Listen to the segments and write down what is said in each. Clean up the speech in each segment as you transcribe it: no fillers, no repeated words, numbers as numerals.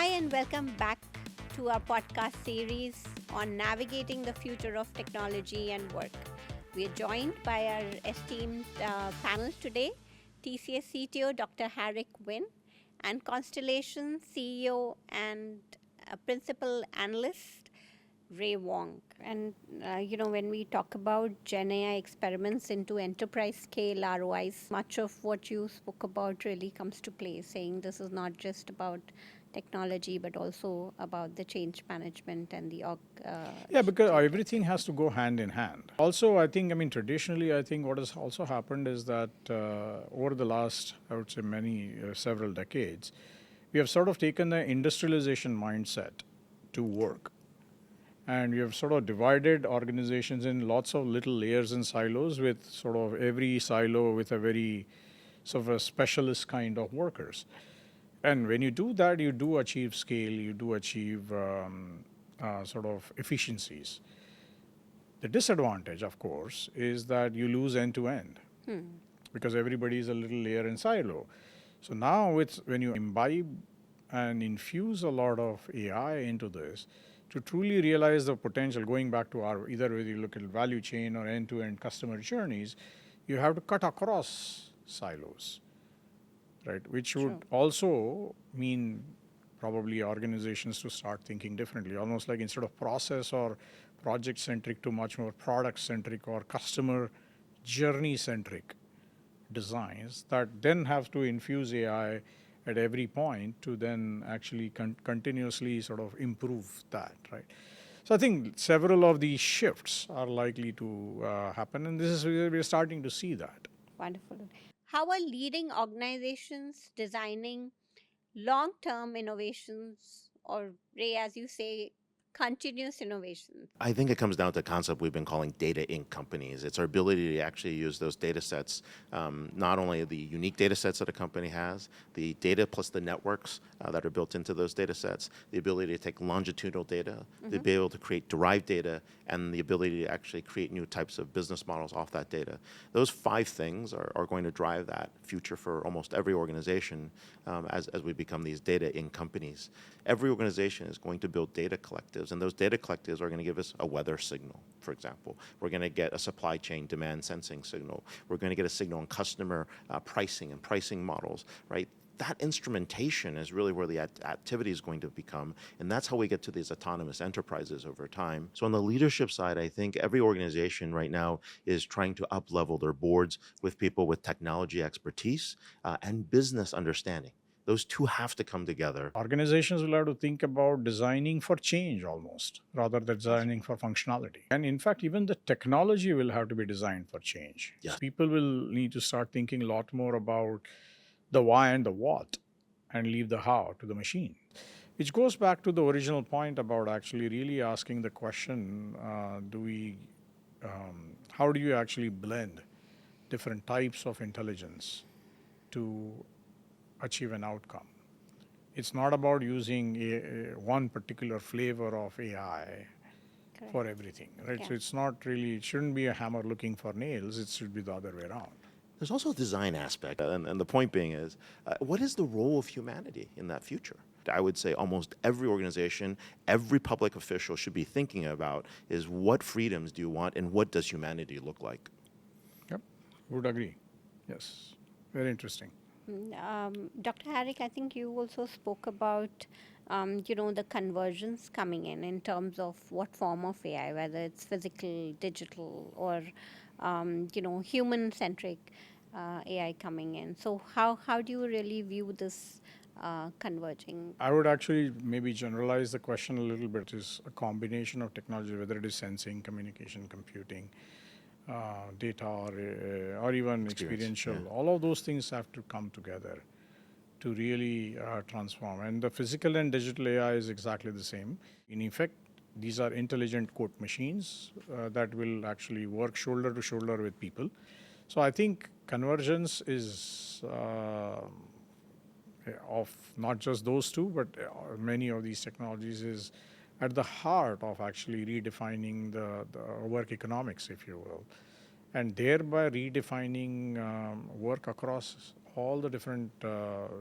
Hi, and welcome back to our podcast series on navigating the future of technology and work. We are joined by our esteemed panel today, TCS CTO Dr. Harrick Vin and Constellation CEO and Principal Analyst Wang. And when we talk about Gen AI experiments into enterprise scale ROIs, much of what you spoke about really comes to play, saying this is not just about technology, but also about the change management and the Yeah, because everything has to go hand in hand. Also, traditionally, I think what has also happened is that over the last, I would say, several decades, we have sort of taken the industrialization mindset to work. And we have sort of divided organizations in lots of little layers and silos, with sort of every silo with a very sort of a specialist kind of workers. And when you do that, you do achieve scale, you do achieve sort of efficiencies. The disadvantage, of course, is that you lose end to end because everybody is a little layer and silo. So now when you imbibe and infuse a lot of AI into this, to truly realize the potential, going back to our, either whether you look at value chain or end-to-end customer journeys, you have to cut across silos, right? Which would also mean probably organizations to start thinking differently, almost like instead of process or project-centric to much more product-centric or customer journey-centric designs that then have to infuse AI at every point to then actually continuously sort of improve that, right? So I think several of these shifts are likely to happen, and this is we're starting to see that. Wonderful. How are leading organizations designing long-term innovations, or Ray, as you say, continuous innovation? I think it comes down to a concept we've been calling data in companies. It's our ability to actually use those data sets, not only the unique data sets that a company has, the data plus the networks that are built into those data sets, the ability to take longitudinal data, to be able to create derived data, and the ability to actually create new types of business models off that data. Those 5 things are going to drive that future for almost every organization as we become these data in companies. Every organization is going to build data collectives, and those data collectives are going to give us a weather signal, for example. We're going to get a supply chain demand sensing signal. We're going to get a signal on customer pricing and pricing models, right? That instrumentation is really where the activity is going to become, and that's how we get to these autonomous enterprises over time. So on the leadership side, I think every organization right now is trying to up-level their boards with people with technology expertise and business understanding. Those two have to come together. Organizations will have to think about designing for change almost, rather than designing for functionality. And in fact, even the technology will have to be designed for change. Yes. People will need to start thinking a lot more about the why and the what, and leave the how to the machine. Which goes back to the original point about actually really asking the question, how do you actually blend different types of intelligence to achieve an outcome? It's not about using one particular flavor of AI for everything, right? Yeah. So it's not really, it shouldn't be a hammer looking for nails, it should be the other way around. There's also a design aspect, and the point being is, what is the role of humanity in that future? I would say almost every organization, every public official should be thinking about is what freedoms do you want and what does humanity look like? Yep, would agree. Yes, very interesting. Dr. Harrick, I think you also spoke about, the convergence coming in terms of what form of AI, whether it's physical, digital, or, human-centric AI coming in. So how do you really view this converging? I would actually maybe generalize the question a little bit. Is a combination of technology, whether it is sensing, communication, computing, data, or even experiential. Yeah. All of those things have to come together to really transform. And the physical and digital AI is exactly the same. In effect, these are intelligent quote machines that will actually work shoulder to shoulder with people. So I think convergence is of not just those two, but many of these technologies is at the heart of actually redefining the work economics, if you will, and thereby redefining work across all the different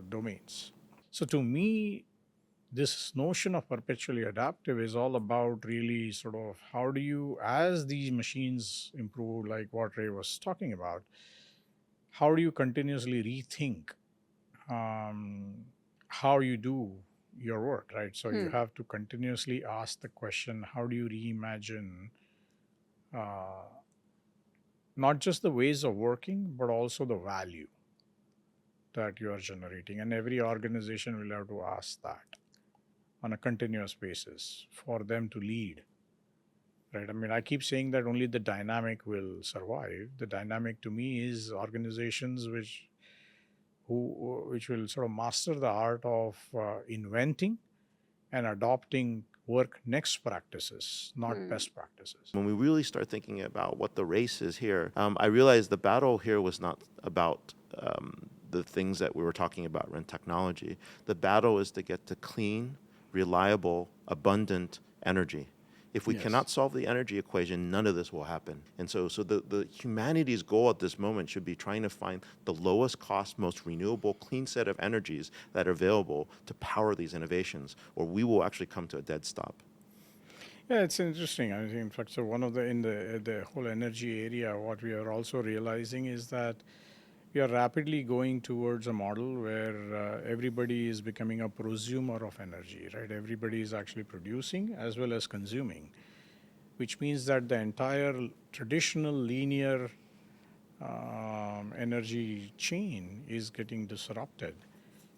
domains. So to me, this notion of perpetually adaptive is all about really sort of how do you, as these machines improve, like what Ray was talking about, how do you continuously rethink how you do your work, right? So you have to continuously ask the question, how do you reimagine not just the ways of working, but also the value that you are generating? And every organization will have to ask that on a continuous basis for them to lead, right? I mean, I keep saying that only the dynamic will survive. The dynamic to me is organizations which will sort of master the art of inventing and adopting work next practices, not best practices. When we really start thinking about what the race is here, I realized the battle here was not about the things that we were talking about in technology. The battle is to get to clean, reliable, abundant energy. If we cannot solve the energy equation, none of this will happen. And so the humanity's goal at this moment should be trying to find the lowest cost, most renewable, clean set of energies that are available to power these innovations, or we will actually come to a dead stop. Yeah, it's interesting. I think, in fact, so one of in the whole energy area, what we are also realizing is that we are rapidly going towards a model where everybody is becoming a prosumer of energy, right? Everybody is actually producing as well as consuming, which means that the entire traditional linear energy chain is getting disrupted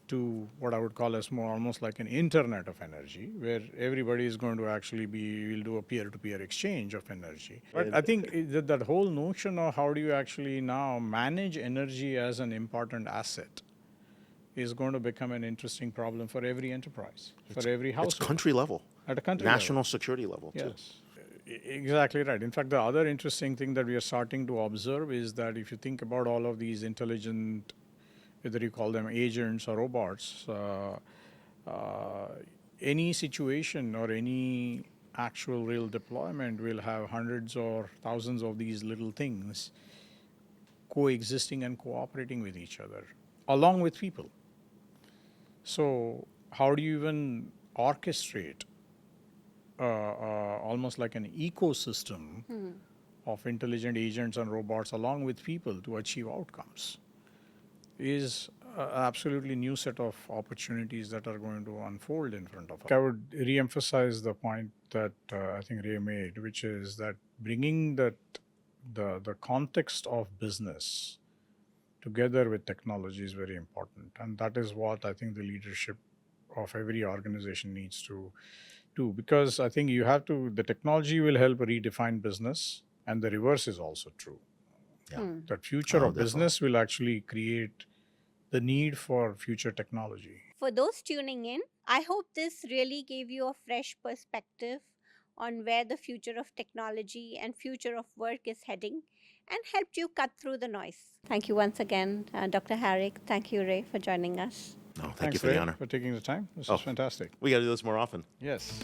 to what I would call as more almost like an internet of energy, where everybody is going to actually will do a peer-to-peer exchange of energy. But I think that whole notion of how do you actually now manage energy as an important asset is going to become an interesting problem for every enterprise, for every household. It's country level. At a country National level. security level, too. Yes. Exactly right. In fact, the other interesting thing that we are starting to observe is that if you think about all of these intelligent, whether you call them agents or robots, any situation or any actual real deployment will have hundreds or thousands of these little things coexisting and cooperating with each other, along with people. So how do you even orchestrate almost like an ecosystem of intelligent agents and robots along with people to achieve outcomes? Is an absolutely new set of opportunities that are going to unfold in front of us. I would re-emphasize the point that I think Ray made, which is that bringing the context of business together with technology is very important, and that is what I think the leadership of every organization needs to do, because I think the technology will help redefine business, and the reverse is also true. That future of business will actually create the need for future technology. For those tuning in, I hope this really gave you a fresh perspective on where the future of technology and future of work is heading and helped you cut through the noise. Thank you once again, Dr. Harrick. Thank you, Ray, for joining us. No, thank you Thanks, for Ray, the honor. for taking the time. This is fantastic. We got to do this more often. Yes.